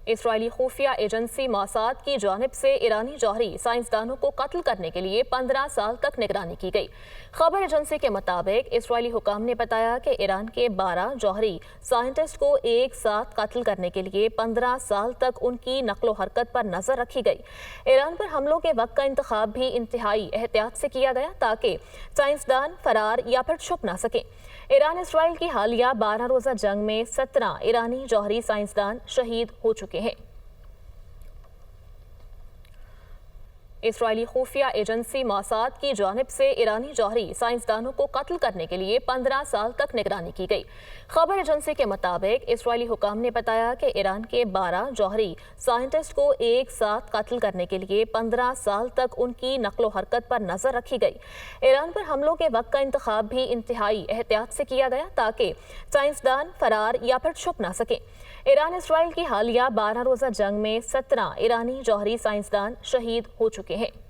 اسرائیلی خفیہ agency Mossad کی جانب سے ایرانی جوہری سائنسدانوں کو قتل کرنے کے لیے 15 سال تک نگرانی کی گئی۔ خبر ایجنسی کے مطابق اسرائیلی حکام نے بتایا کہ ایران کے 12 جوہری سائنٹسٹ کو ایک ساتھ قتل کرنے کے لیے 15 سال تک ان کی نقل و حرکت پر نظر رکھی گئی۔ ایران پر حملوں کے وقت کا انتخاب بھی انتہائی احتیاط سے کیا گیا تاکہ سائنسدان فرار یا پھر چھپ نہ سکیں۔ ایران اسرائیل کی حالیہ 12 روزہ جنگ میں 17 ایرانی جوہری سائنسدان شہید ہو چکے ہیں۔ اسرائیلی خفیہ ایجنسی موساد کی جانب سے ایرانی جوہری سائنسدانوں کو قتل کرنے کے لیے 15 سال تک نگرانی کی گئی۔ خبر ایجنسی کے مطابق اسرائیلی حکام نے بتایا کہ ایران کے 12 جوہری سائنٹسٹ کو ایک ساتھ قتل کرنے کے لیے 15 سال تک ان کی نقل و حرکت پر نظر رکھی گئی۔ ایران پر حملوں کے وقت کا انتخاب بھی انتہائی احتیاط سے کیا گیا تاکہ سائنسدان فرار یا پھر چھپ نہ سکیں۔ ایران اسرائیل کی حالیہ 12 روزہ جنگ میں 17 ایرانی جوہری سائنسدان شہید ہو چکے ہیں۔